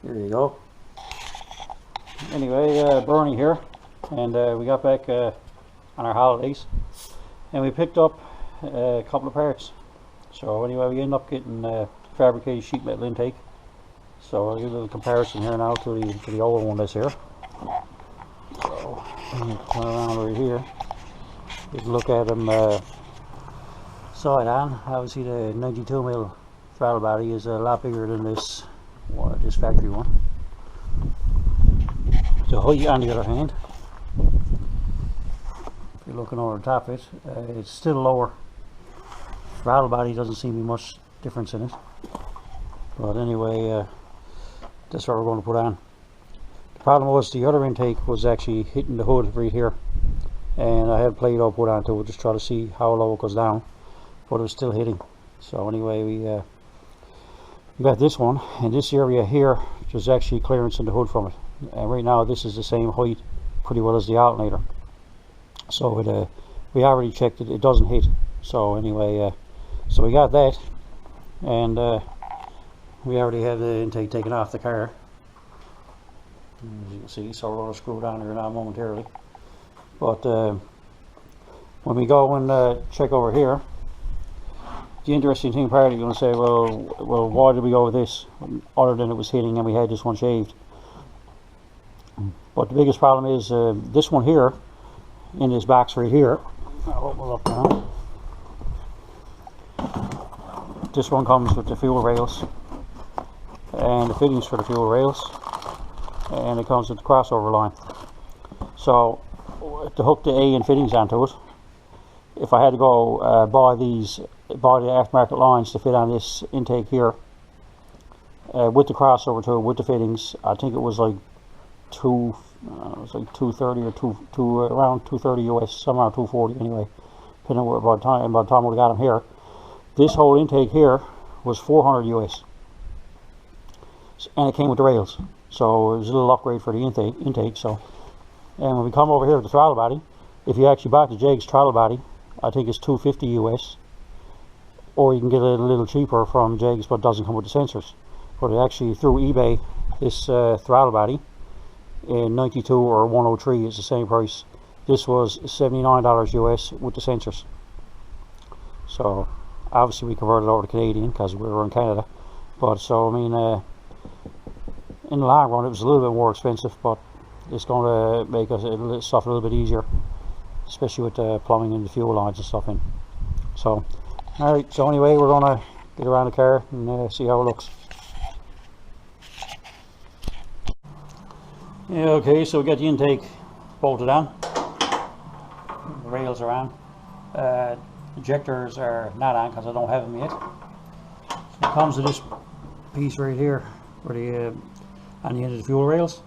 Here you go. Anyway, Bernie here, and we got back on our holidays, and we picked up a couple of parts. So anyway, we ended up getting fabricated sheet metal intake. So I'll give a little comparison here now to the older one that's here. So turn around over here. You can look at them side on. Obviously the 92mm throttle body is a lot bigger than this factory one. The height, on the other hand, if you're looking over the top of it, it's still lower. Throttle body doesn't seem to be much difference in it. But anyway, that's what we're going to put on. The problem was the other intake was actually hitting the hood right here, and I had Play-Doh put onto it just try to see how low it goes down, but it was still hitting. So anyway, we got this one, and this area here, there's actually clearance in the hood from it, and right now this is the same height pretty well as the alternator. So it we already checked it, it doesn't hit. So anyway, so we got that, and we already have the intake taken off the car, as you can see. So we're going to screw it on here now momentarily. But when we go and check over here, the interesting thing part, you're going to say, well, why did we go with this other than it was hitting and we had this one shaved? But the biggest problem is this one here, in this box right here. I'll open it up now. This one comes with the fuel rails and the fittings for the fuel rails, and it comes with the crossover line. So to hook the A and fittings onto it, if I had to go buy the aftermarket lines to fit on this intake here, with the crossover to it, with the fittings, I think it was like $230 or around $230 US, somewhere around $240 anyway, depending on by the time we got them here. This whole intake here was $400 US, and it came with the rails, so it was a little upgrade for the intake. So, and when we come over here to the throttle body, if you actually bought the jegs throttle body, I think it's $250 US, or you can get it a little cheaper from jegs, but it doesn't come with the sensors. But it actually, through eBay, this throttle body in 92 or 103 is the same price. This was $79 US with the sensors. So obviously we converted over to Canadian because we were in Canada. But so I mean, in the long run it was a little bit more expensive, but it's going to make us stuff a little bit easier, especially with the plumbing and the fuel lines and stuff in. So alright, so anyway, we're going to get around the car and see how it looks. Yeah, okay, so we got the intake bolted on, the rails are on, ejectors are not on because I don't have them yet. So it comes with this piece right here for the on the end of the fuel rails.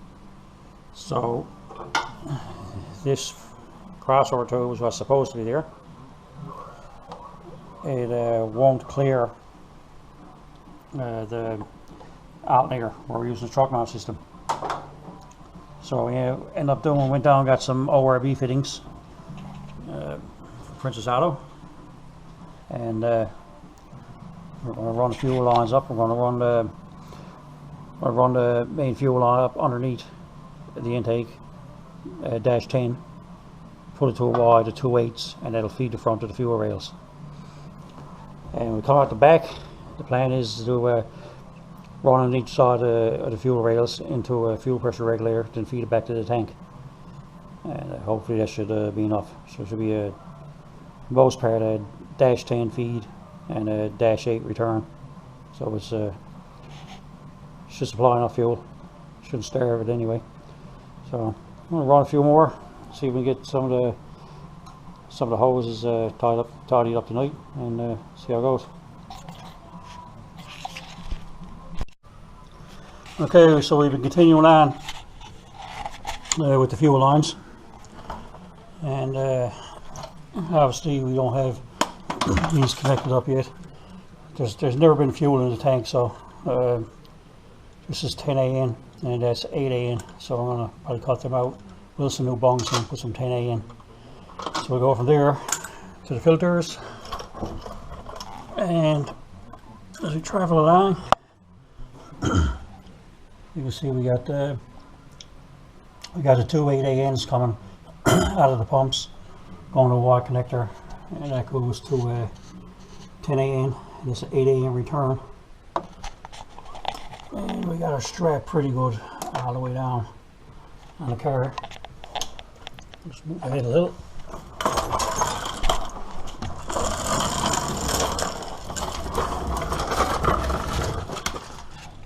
So this crossover tube is what's supposed to be there. It won't clear the alternator where we're using the truck mount system. So we ended up doing, went down and got some ORB fittings from Princess Auto, and we're going to run the fuel lines up. We're going to run the main fuel line up underneath the intake, dash 10, put it to a wide of 2/8, and that'll feed the front of the fuel rails. And we come out the back. The plan is to run on each side of the fuel rails into a fuel pressure regulator, then feed it back to the tank, and hopefully that should be enough. So it should be a most part a dash 10 feed and a dash 8 return, so it's should supply enough fuel, shouldn't starve it anyway. So I'm going to run a few more, see if we can get some of the hoses tidied up tonight, and see how it goes. Okay, so we've been continuing on with the fuel lines, and obviously we don't have these connected up yet. There's never been fuel in the tank, so this is 10 A in and that's 8 A in, so I'm going to probably cut them out with some new bungs and put some 10 A in. So we'll go from there to the filters, and as we travel along You can see we got the 2 8A ends coming out of the pumps, going to a Y connector, and that goes to a 10A in, and this 8A in return. And we got our strap pretty good all the way down on the car. Just move ahead a little.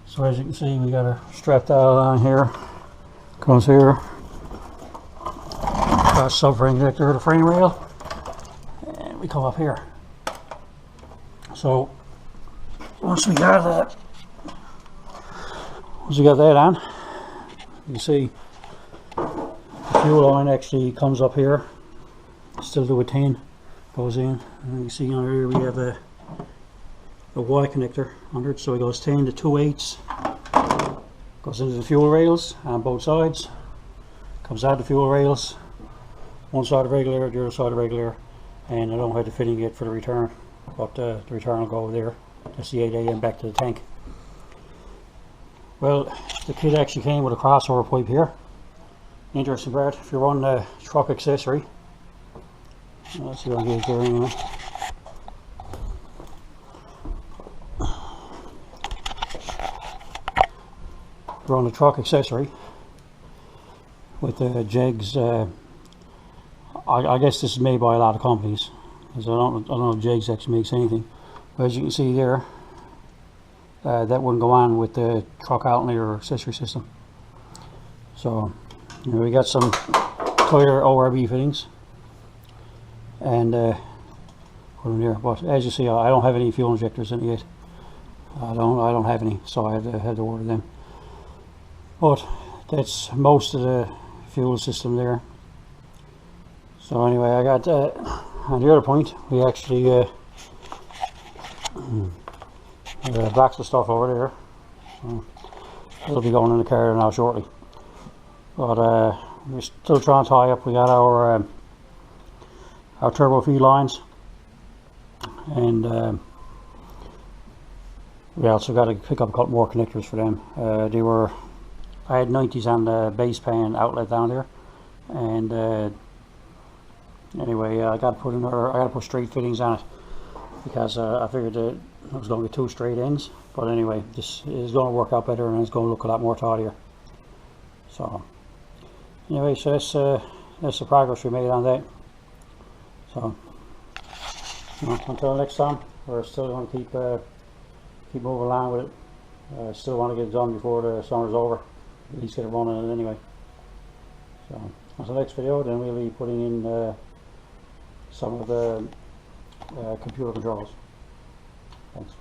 So as you can see, we got our strap dial on here. Comes here. Got a subframe connector to the frame rail, and we come up here. So once we got that on, you can see the fuel line actually comes up here. Still to a 10, goes in, and you see under here we have a Y connector under it, so it goes 10 to 2 8s, goes into the fuel rails on both sides, comes out the fuel rails, one side of regular, the other side of regular, and I don't have the fitting yet for the return, but the return will go over there. That's the 8A and back to the tank. Well, the kit actually came with a crossover pipe here. Interesting part, if you run the truck accessory, let's see what I get there anyway. Run the truck accessory with the jegs. I guess this is made by a lot of companies, because I don't know if jegs actually makes anything. But as you can see there, that wouldn't go on with the truck alternator or accessory system. So you know, we got some Toyota ORB fittings and put them there. But as you see, I don't have any fuel injectors in it yet. I don't have any, so I had to order them. But that's most of the fuel system there. So anyway, I got on the other point, we actually box of stuff over there. So it'll be going in the car now shortly. But we're still trying to tie up. We got our turbo feed lines, and we also got to pick up a couple more connectors for them. I had 90s on the base pan outlet down there, and anyway, I got to put straight fittings on it, because I figured that I was going to get 2 straight ends. But anyway, this is going to work out better, and it's going to look a lot more tidier. So anyway, so that's the progress we made on that. So until next time, we're still going to keep moving along with it. Still want to get it done before the summer's over. At least get it running anyway. So until the next video, then we'll be putting in some of the computer controls. Thanks.